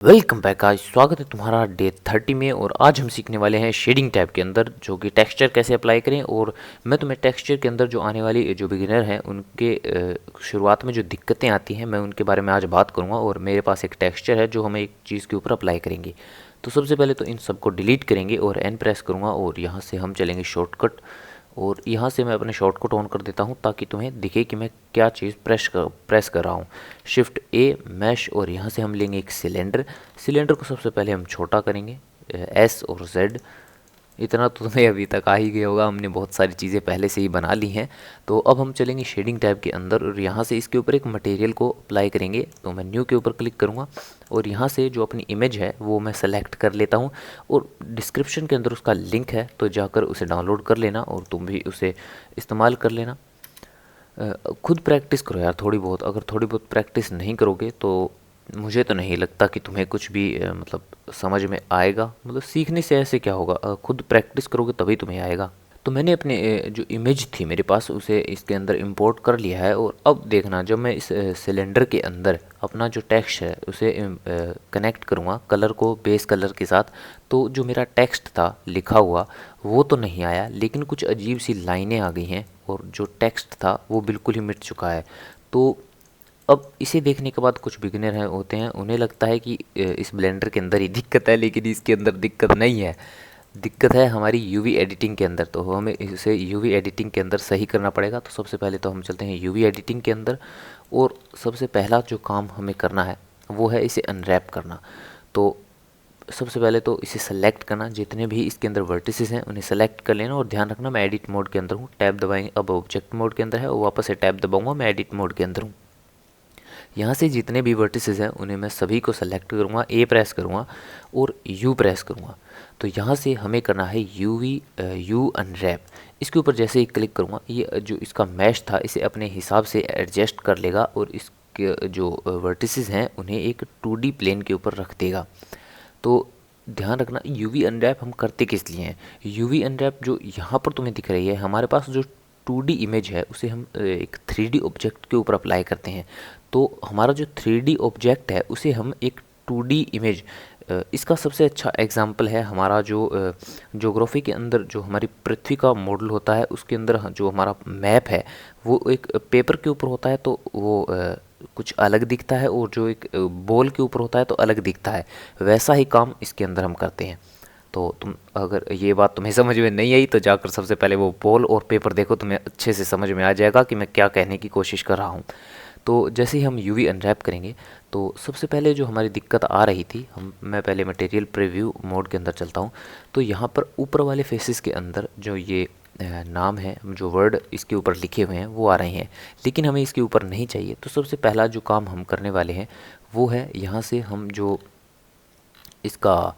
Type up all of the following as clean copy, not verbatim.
Welcome back. आज स्वागत है तुम्हारा डे 30 में। और आज हम सीखने वाले हैं शेडिंग टैब के अंदर जो कि टेक्सचर कैसे अप्लाई करें। और मैं तुम्हें टेक्सचर के अंदर जो आने वाली जो बिगिनर हैं उनके शुरुआत में जो दिक्कतें आती हैं मैं उनके बारे में आज बात करूंगा। और मेरे पास एक टेक्सचर है जो हमें एक चीज़ के ऊपर अप्लाई करेंगे। तो सबसे पहले तो इन सबको डिलीट करेंगे और एन प्रेस करूँगा और यहाँ से हम चलेंगे शॉर्टकट। और यहाँ से मैं अपने शॉर्टकट ऑन कर देता हूँ ताकि तुम्हें दिखे कि मैं क्या चीज़ प्रेस कर रहा हूँ। शिफ्ट ए मैश और यहाँ से हम लेंगे एक सिलेंडर। सिलेंडर को सबसे पहले हम छोटा करेंगे, एस और जेड। इतना तो तुम्हें अभी तक आ ही गया होगा, हमने बहुत सारी चीज़ें पहले से ही बना ली हैं। तो अब हम चलेंगे शेडिंग टैब के अंदर और यहाँ से इसके ऊपर एक मटेरियल को अप्लाई करेंगे। तो मैं न्यू के ऊपर क्लिक करूँगा और यहाँ से जो अपनी इमेज है वो मैं सेलेक्ट कर लेता हूँ। और डिस्क्रिप्शन के अंदर उसका लिंक है, तो जाकर उसे डाउनलोड कर लेना और तुम भी उसे इस्तेमाल कर लेना। खुद प्रैक्टिस करो यार थोड़ी बहुत। अगर थोड़ी बहुत प्रैक्टिस नहीं करोगे तो मुझे तो नहीं लगता कि तुम्हें कुछ भी मतलब समझ में आएगा। मतलब सीखने से ऐसे क्या होगा, खुद प्रैक्टिस करोगे तभी तुम्हें आएगा। तो मैंने अपने जो इमेज थी मेरे पास उसे इसके अंदर इंपोर्ट कर लिया है। और अब देखना, जब मैं इस सिलेंडर के अंदर अपना जो टेक्स्ट है उसे कनेक्ट करूँगा कलर को बेस कलर के साथ, तो जो मेरा टेक्स्ट था लिखा हुआ वो तो नहीं आया, लेकिन कुछ अजीब सी लाइनें आ गई हैं और जो टेक्स्ट था वो बिल्कुल ही मिट चुका है। तो अब इसे देखने के बाद कुछ बिगिनर हैं होते हैं, उन्हें लगता है कि इस ब्लेंडर के अंदर ही दिक्कत है, लेकिन इसके अंदर दिक्कत नहीं है। दिक्कत है हमारी यूवी एडिटिंग के अंदर। तो हमें इसे यूवी एडिटिंग के अंदर सही करना पड़ेगा। तो सबसे पहले तो हम चलते हैं यूवी एडिटिंग के अंदर और सबसे पहला जो काम हमें करना है वो है इसे अनरैप करना। तो सबसे पहले तो इसे सेलेक्ट करना, जितने भी इसके अंदर वर्टिसेस हैं उन्हें सेलेक्ट कर लेना। और ध्यान रखना मैं एडिट मोड के अंदर हूँ, टैब दबाएंगे। अब ऑब्जेक्ट मोड के अंदर है और वापस से टैब दबाऊंगा, मैं एडिट मोड के अंदर हूँ। यहाँ से जितने भी वर्टिसेस हैं उन्हें मैं सभी को सेलेक्ट करूँगा, ए प्रेस करूँगा और यू प्रेस करूँगा। तो यहाँ से हमें करना है यू अनरैप। इसके ऊपर जैसे ही क्लिक करूँगा ये जो इसका मैश था इसे अपने हिसाब से एडजस्ट कर लेगा और इसके जो वर्टिसेस हैं उन्हें एक 2D प्लेन के ऊपर रख देगा। तो ध्यान रखना यूवी अनरैप हम करते किस लिए हैं। यूवी अनरैप जो यहाँ पर तुम्हें दिख रही है, हमारे पास जो 2D इमेज है उसे हम एक 3D ऑब्जेक्ट के ऊपर अप्लाई करते हैं। तो हमारा जो 3D ऑब्जेक्ट है उसे हम एक 2D इमेज, इसका सबसे अच्छा एग्जाम्पल है हमारा जो ज्योग्राफी के अंदर जो हमारी पृथ्वी का मॉडल होता है उसके अंदर जो हमारा मैप है वो एक पेपर के ऊपर होता है तो वो कुछ अलग दिखता है, और जो एक बॉल के ऊपर होता है तो अलग दिखता है। वैसा ही काम इसके अंदर हम करते हैं। तो तुम अगर ये बात तुम्हें समझ में नहीं आई तो जाकर सबसे पहले वो बॉल और पेपर देखो, तुम्हें अच्छे से समझ में आ जाएगा कि मैं क्या कहने की कोशिश कर रहा हूँ। तो जैसे ही हम यूवी अनरैप करेंगे तो सबसे पहले जो हमारी दिक्कत आ रही थी, मैं पहले मटेरियल प्रीव्यू मोड के अंदर चलता हूँ। तो यहाँ पर ऊपर वाले फेसेस के अंदर जो ये नाम है, जो वर्ड इसके ऊपर लिखे हुए हैं वो आ रहे हैं, लेकिन हमें इसके ऊपर नहीं चाहिए। तो सबसे पहला जो काम हम करने वाले हैं वो है यहाँ से हम जो इसका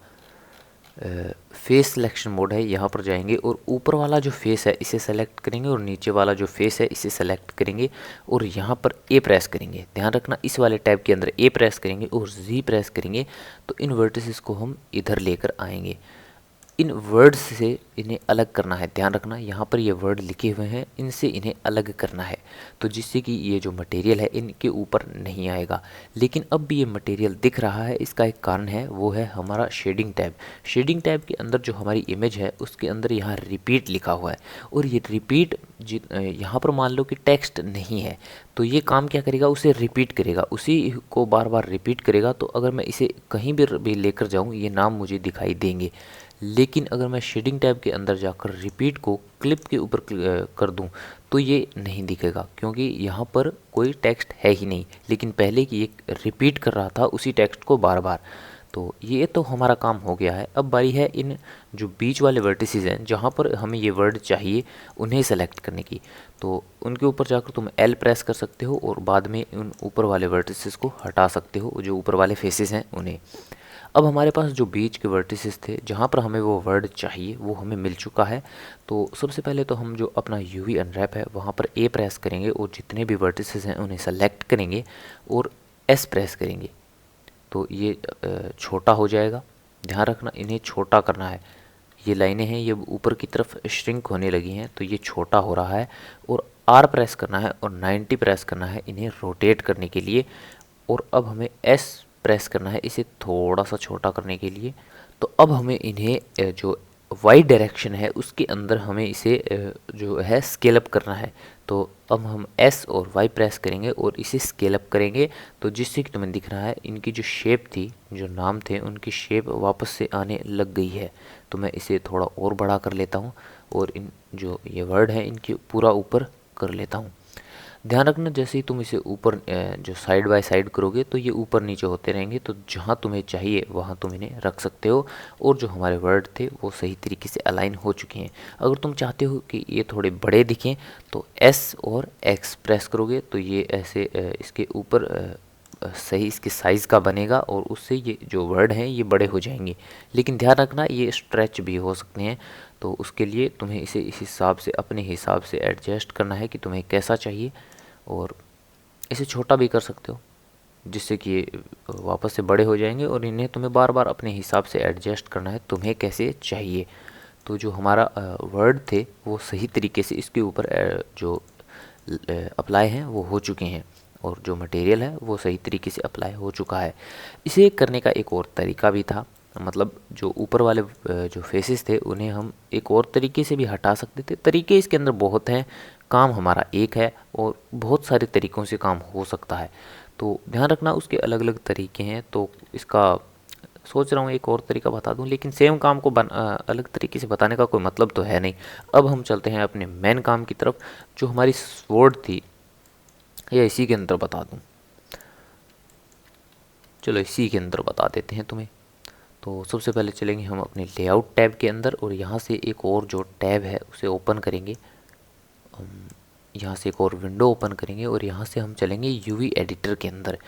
फेस सिलेक्शन मोड है यहाँ पर जाएंगे और ऊपर वाला जो फेस है इसे सेलेक्ट करेंगे और नीचे वाला जो फेस है इसे सेलेक्ट करेंगे और यहाँ पर ए प्रेस करेंगे। ध्यान रखना इस वाले टैब के अंदर ए प्रेस करेंगे और जी प्रेस करेंगे तो इन वर्टिसेस को हम इधर लेकर आएंगे। इन वर्ड्स से इन्हें अलग करना है। ध्यान रखना यहाँ पर ये वर्ड लिखे हुए हैं, इनसे इन्हें अलग करना है, तो जिससे कि ये जो मटेरियल है इनके ऊपर नहीं आएगा। लेकिन अब भी ये मटेरियल दिख रहा है, इसका एक कारण है, वो है हमारा शेडिंग टैब। शेडिंग टैब के अंदर जो हमारी इमेज है उसके अंदर यहाँ रिपीट लिखा हुआ है और ये रिपीट यहाँ पर मान लो कि टेक्स्ट नहीं है तो ये काम क्या करेगा, उसे रिपीट करेगा, उसी को बार बार रिपीट करेगा। तो अगर मैं इसे कहीं भी लेकर जाऊँ ये नाम मुझे दिखाई देंगे। लेकिन अगर मैं शेडिंग टैब के अंदर जाकर रिपीट को क्लिप के ऊपर कर दूं तो ये नहीं दिखेगा, क्योंकि यहाँ पर कोई टेक्स्ट है ही नहीं, लेकिन पहले की एक रिपीट कर रहा था उसी टेक्स्ट को बार बार। तो ये तो हमारा काम हो गया है। अब बारी है इन जो बीच वाले वर्टिसेस हैं जहाँ पर हमें ये वर्ड चाहिए उन्हें सेलेक्ट करने की। तो उनके ऊपर जाकर तुम एल प्रेस कर सकते हो और बाद में उन ऊपर वाले वर्टिसेस को हटा सकते हो, जो ऊपर वाले फेसेस हैं उन्हें। अब हमारे पास जो बीच के वर्टिसेस थे जहाँ पर हमें वो वर्ड चाहिए वो हमें मिल चुका है। तो सबसे पहले तो हम जो अपना यूवी अनरैप है वहाँ पर ए प्रेस करेंगे और जितने भी वर्टिसेस हैं उन्हें सेलेक्ट करेंगे और एस प्रेस करेंगे तो ये छोटा हो जाएगा। ध्यान रखना इन्हें छोटा करना है। ये लाइनें हैं ये ऊपर की तरफ श्रिंक होने लगी हैं तो ये छोटा हो रहा है। और आर प्रेस करना है और 90 प्रेस करना है इन्हें रोटेट करने के लिए। और अब हमें एस प्रेस करना है इसे थोड़ा सा छोटा करने के लिए। तो अब हमें इन्हें जो वाई डायरेक्शन है उसके अंदर हमें इसे जो है स्केल अप करना है। तो अब हम एस और वाई प्रेस करेंगे और इसे स्केल अप करेंगे, तो जिससे कि तुम्हें दिख रहा है इनकी जो शेप थी, जो नाम थे, उनकी शेप वापस से आने लग गई है। तो मैं इसे थोड़ा और बड़ा कर लेता हूँ और इन जो ये वर्ड है इनके पूरा ऊपर कर लेता हूँ। ध्यान रखना जैसे ही तुम इसे ऊपर जो साइड बाय साइड करोगे तो ये ऊपर नीचे होते रहेंगे, तो जहाँ तुम्हें चाहिए वहाँ तुम इन्हें रख सकते हो। और जो हमारे वर्ड थे वो सही तरीके से अलाइन हो चुके हैं। अगर तुम चाहते हो कि ये थोड़े बड़े दिखें तो एस और एक्स प्रेस करोगे तो ये ऐसे इसके ऊपर सही इसके साइज़ का बनेगा और उससे ये जो वर्ड हैं ये बड़े हो जाएंगे। लेकिन ध्यान रखना ये स्ट्रेच भी हो सकते हैं, तो उसके लिए तुम्हें इसे इस हिसाब से अपने हिसाब से एडजस्ट करना है कि तुम्हें कैसा चाहिए। और इसे छोटा भी कर सकते हो जिससे कि ये वापस से बड़े हो जाएंगे, और इन्हें तुम्हें बार बार अपने हिसाब से एडजस्ट करना है तुम्हें कैसे चाहिए। तो जो हमारा वर्ड थे वो सही तरीके से इसके ऊपर जो अप्लाई हैं वो हो चुके हैं, और जो मटेरियल है वो सही तरीके से अप्लाई हो चुका है। इसे करने का एक और तरीका भी था, मतलब जो ऊपर वाले जो फेसेस थे उन्हें हम एक और तरीके से भी हटा सकते थे। तरीके इसके अंदर बहुत हैं, काम हमारा एक है और बहुत सारे तरीक़ों से काम हो सकता है। तो ध्यान रखना उसके अलग अलग तरीके हैं। तो इसका सोच रहा हूँ एक और तरीका बता दूँ, लेकिन सेम काम को अलग तरीके से बताने का कोई मतलब तो है नहीं। अब हम चलते हैं अपने मेन काम की तरफ, जो हमारी स्वॉर्ड थी, या इसी के अंदर बता दूँ। चलो इसी के अंदर बता देते हैं तुम्हें। तो सबसे पहले चलेंगे हम अपने लेआउट टैब के अंदर, और यहाँ से एक और जो टैब है उसे ओपन करेंगे। यहाँ से एक और विंडो ओपन करेंगे और यहाँ से हम चलेंगे यूवी एडिटर के अंदर।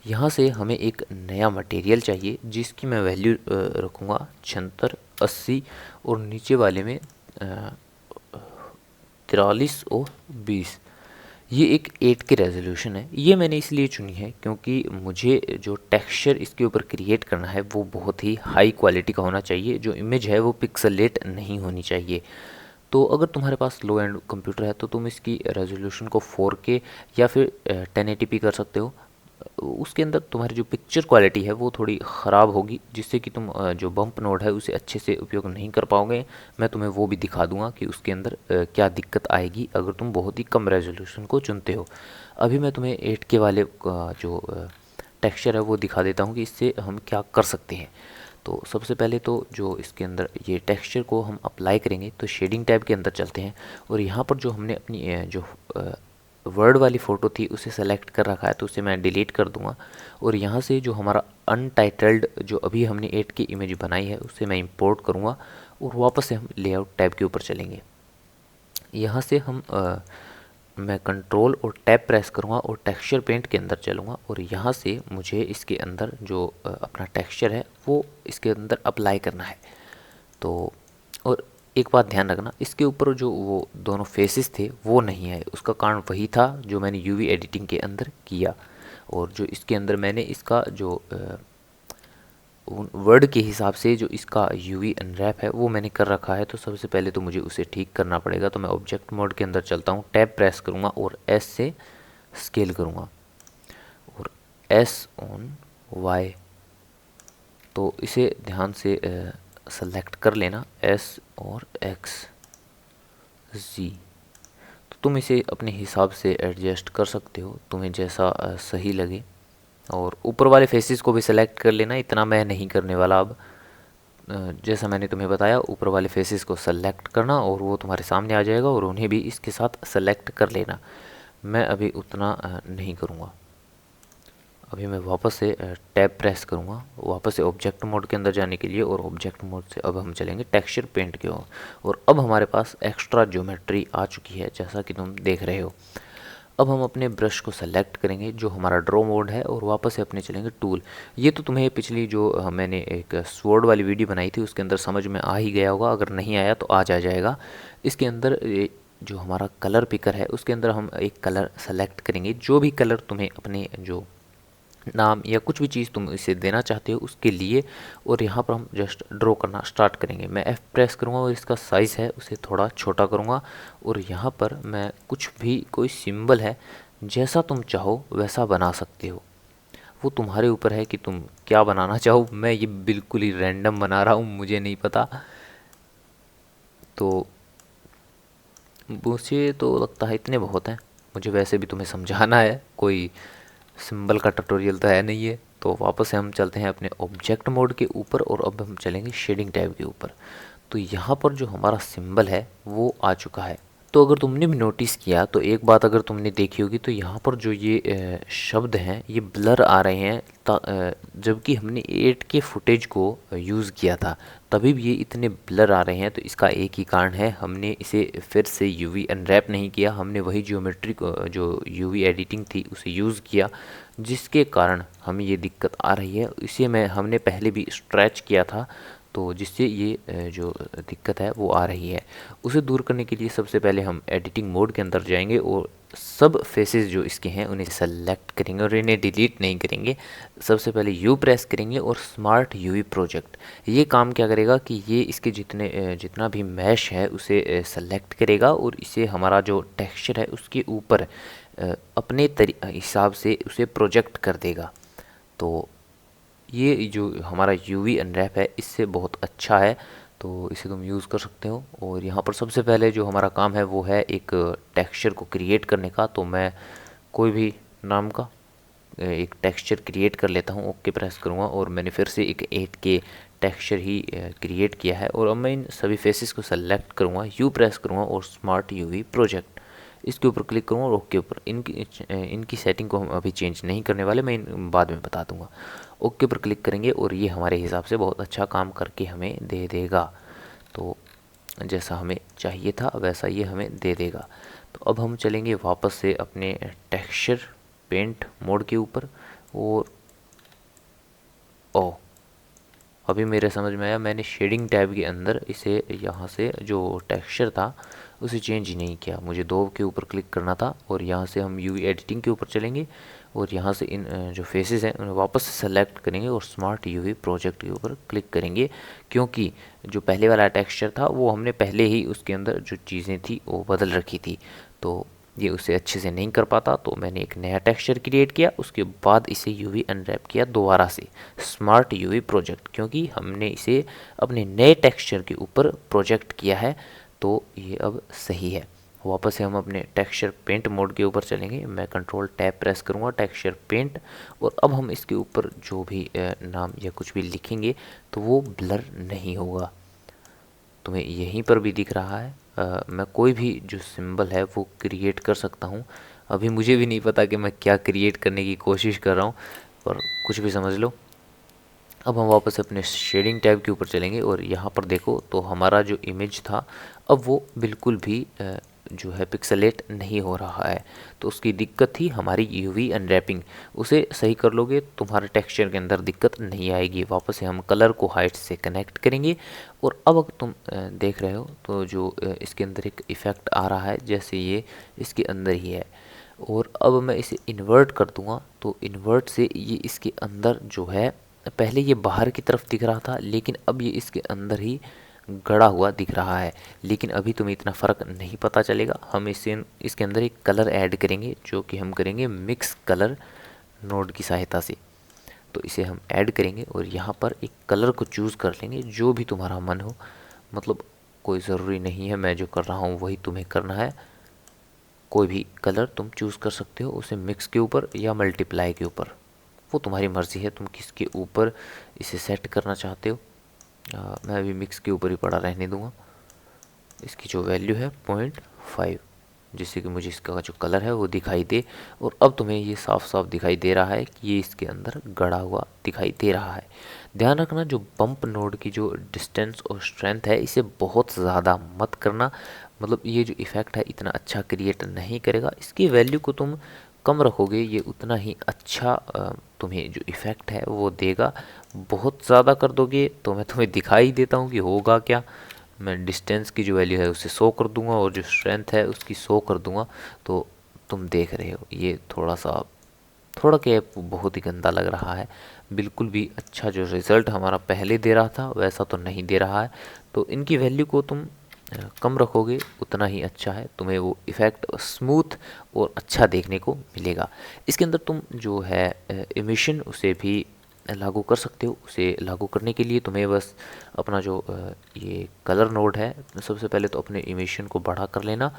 यहाँ से हमें एक नया मटेरियल चाहिए जिसकी मैं वैल्यू रखूँगा 76, 80 और नीचे वाले में 43 और 20। ये एक 8 के रेजोल्यूशन है। ये मैंने इसलिए चुनी है क्योंकि मुझे जो टेक्सचर इसके ऊपर क्रिएट करना है वो बहुत ही हाई क्वालिटी का होना चाहिए। जो इमेज है वो पिक्सलेट नहीं होनी चाहिए। तो अगर तुम्हारे पास लो एंड कंप्यूटर है तो तुम इसकी रेजोल्यूशन को 4K या फिर 1080p कर सकते हो। उसके अंदर तुम्हारी जो पिक्चर क्वालिटी है वो थोड़ी ख़राब होगी, जिससे कि तुम जो बम्प नोड है उसे अच्छे से उपयोग नहीं कर पाओगे। मैं तुम्हें वो भी दिखा दूंगा कि उसके अंदर क्या दिक्कत आएगी अगर तुम बहुत ही कम रेजोल्यूशन को चुनते हो। अभी मैं तुम्हें 8K वाले जो टेक्सचर है वो दिखा देता हूँ कि इससे हम क्या कर सकते हैं। तो सबसे पहले तो जो इसके अंदर ये टेक्सचर को हम अप्लाई करेंगे, तो शेडिंग टैब के अंदर चलते हैं और यहाँ पर जो हमने अपनी जो वर्ड वाली फ़ोटो थी उसे सेलेक्ट कर रखा है तो उसे मैं डिलीट कर दूंगा। और यहाँ से जो हमारा अनटाइटल्ड जो अभी हमने 8 की इमेज बनाई है उसे मैं इंपोर्ट करूँगा और वापस से हम लेआउट टैब के ऊपर चलेंगे। यहाँ से हम मैं कंट्रोल और टैब प्रेस करूँगा और टेक्सचर पेंट के अंदर चलूँगा और यहाँ से मुझे इसके अंदर जो अपना टेक्सचर है वो इसके अंदर अप्लाई करना है। तो और एक बात ध्यान रखना, इसके ऊपर जो वो दोनों फेसेस थे वो नहीं है। उसका कारण वही था जो मैंने यूवी एडिटिंग के अंदर किया, और जो इसके अंदर मैंने इसका जो वर्ड के हिसाब से जो इसका यूवी अनरैप है वो मैंने कर रखा है। तो सबसे पहले तो मुझे उसे ठीक करना पड़ेगा। तो मैं ऑब्जेक्ट मोड के अंदर चलता हूँ, टैब प्रेस करूँगा और एस से स्केल करूँगा और एस ऑन वाई। तो इसे ध्यान से सेलेक्ट कर लेना, एस और एक्स जी। तो तुम इसे अपने हिसाब से एडजस्ट कर सकते हो, तुम्हें जैसा सही लगे। और ऊपर वाले फेसेस को भी सेलेक्ट कर लेना, इतना मैं नहीं करने वाला। अब जैसा मैंने तुम्हें बताया ऊपर वाले फेसेस को सेलेक्ट करना और वो तुम्हारे सामने आ जाएगा और उन्हें भी इसके साथ सेलेक्ट कर लेना। मैं अभी उतना नहीं करूँगा। अभी मैं वापस से टैब प्रेस करूँगा वापस से ऑब्जेक्ट मोड के अंदर जाने के लिए, और ऑब्जेक्ट मोड से अब हम चलेंगे टेक्सचर पेंट की ओर। और अब हमारे पास एक्स्ट्रा ज्योमेट्री आ चुकी है जैसा कि तुम देख रहे हो। अब हम अपने ब्रश को सेलेक्ट करेंगे जो हमारा ड्रॉ मोड है और वापस से अपने चलेंगे टूल। ये तो तुम्हें पिछली जो मैंने एक स्वॉर्ड वाली वीडियो बनाई थी उसके अंदर समझ में आ ही गया होगा, अगर नहीं आया तो आज आ जाएगा। इसके अंदर जो हमारा कलर पिकर है उसके अंदर हम एक कलर सेलेक्ट करेंगे, जो भी कलर तुम्हें अपने जो नाम या कुछ भी चीज़ तुम इसे देना चाहते हो उसके लिए। और यहाँ पर हम जस्ट ड्रॉ करना स्टार्ट करेंगे। मैं F प्रेस करूँगा और इसका साइज़ है उसे थोड़ा छोटा करूँगा और यहाँ पर मैं कुछ भी कोई सिंबल है जैसा तुम चाहो वैसा बना सकते हो। वो तुम्हारे ऊपर है कि तुम क्या बनाना चाहो। मैं ये बिल्कुल ही रैंडम बना रहा हूँ, मुझे नहीं पता। तो मुझे तो लगता है इतने बहुत हैं। मुझे वैसे भी तुम्हें समझाना है, कोई सिंबल का ट्यूटोरियल तो है नहीं है। तो वापस से हम चलते हैं अपने ऑब्जेक्ट मोड के ऊपर और अब हम चलेंगे शेडिंग टैब के ऊपर। तो यहाँ पर जो हमारा सिंबल है वो आ चुका है। तो अगर तुमने भी नोटिस किया तो एक बात अगर तुमने देखी होगी तो यहाँ पर जो ये शब्द हैं ये ब्लर आ रहे हैं, जबकि हमने 8K फुटेज को यूज़ किया था तभी भी ये इतने ब्लर आ रहे हैं। तो इसका एक ही कारण है, हमने इसे फिर से यूवी अनरैप नहीं किया, हमने वही ज्योमेट्री जो यूवी एडिटिंग थी उसे यूज़ किया, जिसके कारण हमें ये दिक्कत आ रही है। इसे हमने पहले भी स्ट्रेच किया था, तो जिससे ये जो दिक्कत है वो आ रही है। उसे दूर करने के लिए सबसे पहले हम एडिटिंग मोड के अंदर जाएंगे और सब फेसेस जो इसके हैं उन्हें सेलेक्ट करेंगे और इन्हें डिलीट नहीं करेंगे। सबसे पहले यू प्रेस करेंगे और स्मार्ट यूवी प्रोजेक्ट, ये काम क्या करेगा कि ये इसके जितना भी मैश है उसे सेलेक्ट करेगा और इसे हमारा जो टेक्सचर है उसके ऊपर अपने हिसाब से उसे प्रोजेक्ट कर देगा। तो ये जो हमारा यूवी अनरैप है इससे बहुत अच्छा है, तो इसे तुम यूज़ कर सकते हो। और यहाँ पर सबसे पहले जो हमारा काम है वो है एक टेक्सचर को क्रिएट करने का। तो मैं कोई भी नाम का एक टेक्सचर क्रिएट कर लेता हूँ, ओके प्रेस करूँगा और मैंने फिर से एक 8K टेक्सचर ही क्रिएट किया है। और अब मैं इन सभी फेसेस को सेलेक्ट करूँगा, यू प्रेस करूँगा और स्मार्ट यूवी प्रोजेक्ट इसके ऊपर क्लिक करूँगा और ओके ऊपर। इनकी सेटिंग को हम अभी चेंज नहीं करने वाले, मैं बाद में बता दूँगा। ओके पर क्लिक करेंगे और ये हमारे हिसाब से बहुत अच्छा काम करके हमें दे देगा। तो जैसा हमें चाहिए था वैसा ये हमें दे देगा। तो अब हम चलेंगे वापस से अपने टेक्सचर पेंट मोड के ऊपर और ओ अभी मेरे समझ में आया, मैंने शेडिंग टैब के अंदर इसे यहाँ से जो टेक्सचर था उसे चेंज ही नहीं किया। मुझे दो के ऊपर क्लिक करना था और यहाँ से हम यूवी एडिटिंग के ऊपर चलेंगे और यहाँ से इन जो फेसेस हैं उन्हें वापस से सेलेक्ट करेंगे और स्मार्ट यूवी प्रोजेक्ट के ऊपर क्लिक करेंगे, क्योंकि जो पहले वाला टेक्सचर था वो हमने पहले ही उसके अंदर जो चीज़ें थी वो बदल रखी थी, तो ये उसे अच्छे से नहीं कर पाता। तो मैंने एक नया टेक्सचर क्रिएट किया, उसके बाद इसे यूवी अनरैप किया दोबारा से स्मार्ट यूवी प्रोजेक्ट, क्योंकि हमने इसे अपने नए टेक्सचर के ऊपर प्रोजेक्ट किया है। तो ये अब सही है। वापस से हम अपने टेक्सचर पेंट मोड के ऊपर चलेंगे, मैं कंट्रोल टैब प्रेस करूँगा टेक्सचर पेंट, और अब हम इसके ऊपर जो भी नाम या कुछ भी लिखेंगे तो वो ब्लर नहीं होगा। तुम्हें यहीं पर भी दिख रहा है, मैं कोई भी जो सिंबल है वो क्रिएट कर सकता हूँ। अभी मुझे भी नहीं पता कि मैं क्या क्रिएट करने की कोशिश कर रहा हूँ, पर कुछ भी समझ लो। अब हम वापस अपने शेडिंग टैब के ऊपर चलेंगे और यहाँ पर देखो तो हमारा जो इमेज था अब वो बिल्कुल भी जो है पिक्सेलेट नहीं हो रहा है। तो उसकी दिक्कत थी हमारी यूवी अनरैपिंग, उसे सही कर लोगे तुम्हारे टेक्सचर के अंदर दिक्कत नहीं आएगी। वापस से हम कलर को हाइट से कनेक्ट करेंगे और अब अगर तुम देख रहे हो तो जो इसके अंदर एक इफ़ेक्ट आ रहा है जैसे ये इसके अंदर ही है। और अब मैं इसे इन्वर्ट कर दूंगा तो इन्वर्ट से ये इसके अंदर जो है, पहले ये बाहर की तरफ दिख रहा था लेकिन अब ये इसके अंदर ही गड़ा हुआ दिख रहा है। लेकिन अभी तुम्हें इतना फ़र्क नहीं पता चलेगा, हम इसके अंदर एक कलर ऐड करेंगे जो कि हम करेंगे मिक्स कलर नोड की सहायता से। तो इसे हम ऐड करेंगे और यहाँ पर एक कलर को चूज़ कर लेंगे जो भी तुम्हारा मन हो, मतलब कोई ज़रूरी नहीं है मैं जो कर रहा हूँ वही तुम्हें करना है। कोई भी कलर तुम चूज़ कर सकते हो, उसे मिक्स के ऊपर या मल्टीप्लाई के ऊपर, वो तुम्हारी मर्ज़ी है तुम किसके ऊपर इसे सेट करना चाहते हो। मैं अभी मिक्स के ऊपर ही पड़ा रहने दूंगा। इसकी जो वैल्यू है 0.5, जिससे कि मुझे इसका जो कलर है वो दिखाई दे। और अब तुम्हें ये साफ साफ दिखाई दे रहा है कि ये इसके अंदर गड़ा हुआ दिखाई दे रहा है। ध्यान रखना जो बम्प नोड की जो डिस्टेंस और स्ट्रेंथ है इसे बहुत ज़्यादा मत करना, मतलब ये जो इफ़ेक्ट है इतना अच्छा क्रिएट नहीं करेगा। इसकी वैल्यू को तुम कम रखोगे ये उतना ही अच्छा तुम्हें जो इफ़ेक्ट है वो देगा। बहुत ज़्यादा कर दोगे तो मैं तुम्हें दिखाई देता हूँ कि होगा क्या। मैं डिस्टेंस की जो वैल्यू है उसे 100 कर दूंगा और जो स्ट्रेंथ है उसकी 100 कर दूंगा। तो तुम देख रहे हो ये थोड़ा क्या बहुत ही गंदा लग रहा है, बिल्कुल भी अच्छा जो रिज़ल्ट हमारा पहले दे रहा था वैसा तो नहीं दे रहा है। तो इनकी वैल्यू को तुम कम रखोगे उतना ही अच्छा है, तुम्हें वो इफ़ेक्ट स्मूथ और अच्छा देखने को मिलेगा। इसके अंदर तुम जो है इमिशन उसे भी लागू कर सकते हो। उसे लागू करने के लिए तुम्हें बस अपना जो ये कलर नोड है, सबसे पहले तो अपने इमिशन को बड़ा कर लेना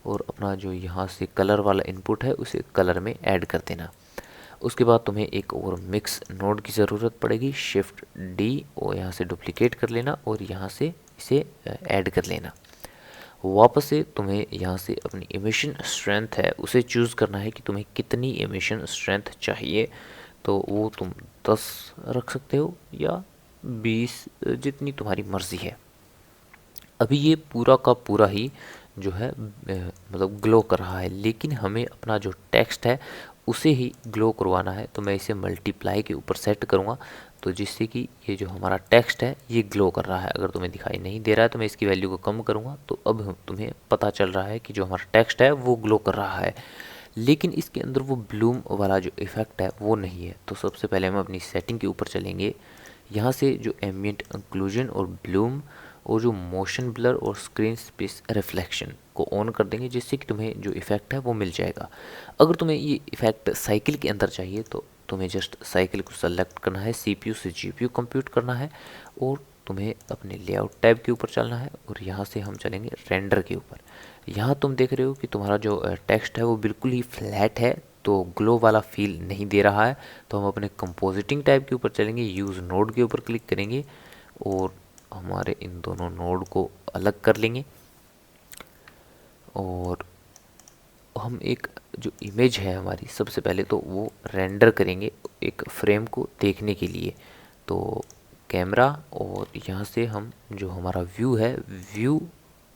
और अपना जो यहाँ से कलर वाला इनपुट है उसे कलर में ऐड कर देना। उसके बाद तुम्हें एक और मिक्स नोड की ज़रूरत पड़ेगी। शिफ्ट डी और यहाँ से डुप्लीकेट कर लेना और यहाँ से इसे ऐड कर लेना। वापस से तुम्हें यहाँ से अपनी इमिशन स्ट्रेंथ है उसे चूज़ करना है कि तुम्हें कितनी इमिशन स्ट्रेंथ चाहिए। तो वो तुम 10 रख सकते हो या 20, जितनी तुम्हारी मर्ज़ी है। अभी ये पूरा का पूरा ही जो है मतलब ग्लो कर रहा है, लेकिन हमें अपना जो टेक्स्ट है उसे ही ग्लो करवाना है। तो मैं इसे मल्टीप्लाई के ऊपर सेट करूँगा, तो जिससे कि ये जो हमारा टेक्स्ट है ये ग्लो कर रहा है। अगर तुम्हें दिखाई नहीं दे रहा है तो मैं इसकी वैल्यू को कम करूँगा, तो अब तुम्हें पता चल रहा है कि जो हमारा टेक्स्ट है वो ग्लो कर रहा है। लेकिन इसके अंदर वो ब्लूम वाला जो इफ़ेक्ट है वो नहीं है। तो सबसे पहले हम अपनी सेटिंग के ऊपर चलेंगे। यहाँ से जो एम्बिएंट इंक्लूजन और ब्लूम और जो मोशन ब्लर और स्क्रीन स्पेस रिफ्लेक्शन को ऑन कर देंगे, जिससे कि तुम्हें जो इफ़ेक्ट है वो मिल जाएगा। अगर तुम्हें ये इफ़ेक्ट साइकिल के अंदर चाहिए तो तुम्हें जस्ट साइकिल को सेलेक्ट करना है, सीपीयू से जीपीयू कंप्यूट करना है और तुम्हें अपने लेआउट टैब के ऊपर चलना है और यहाँ से हम चलेंगे रेंडर के ऊपर। यहाँ तुम देख रहे हो कि तुम्हारा जो टेक्स्ट है वो बिल्कुल ही फ्लैट है, तो ग्लो वाला फील नहीं दे रहा है। तो हम अपने कंपोजिटिंग टैब के ऊपर चलेंगे, यूज़ नोड के ऊपर क्लिक करेंगे और हमारे इन दोनों नोड को अलग कर लेंगे और हम एक जो इमेज है हमारी सबसे पहले तो वो रेंडर करेंगे एक फ्रेम को देखने के लिए। तो कैमरा और यहाँ से हम जो हमारा व्यू है, व्यू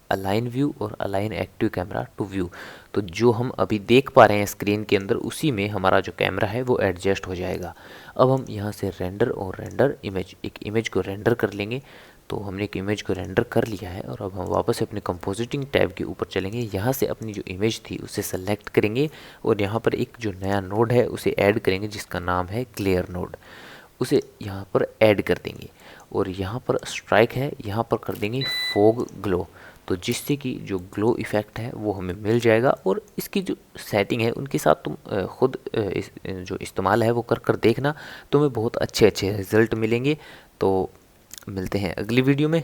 अलाइन व्यू और align active camera to view, तो जो हम अभी देख पा रहे हैं स्क्रीन के अंदर उसी में हमारा जो कैमरा है वो एडजस्ट हो जाएगा। अब हम यहाँ से रेंडर और रेंडर इमेज, एक इमेज को रेंडर कर लेंगे। तो हमने एक इमेज को रेंडर कर लिया है और अब हम वापस अपने कंपोजिटिंग टैब के ऊपर चलेंगे। यहाँ से अपनी जो इमेज थी उसे सेलेक्ट करेंगे और यहाँ पर एक जो नया नोड है उसे ऐड करेंगे जिसका नाम है क्लियर नोड। उसे यहाँ पर ऐड कर देंगे और यहाँ पर स्ट्राइक है, यहाँ पर कर देंगे फोग ग्लो, तो जिससे कि जो ग्लो इफ़ेक्ट है वो हमें मिल जाएगा। और इसकी जो सेटिंग है उनके साथ तुम खुद जो इस्तेमाल है वो कर कर देखना, तुम्हें बहुत अच्छे अच्छे रिज़ल्ट मिलेंगे। तो मिलते हैं अगली वीडियो में।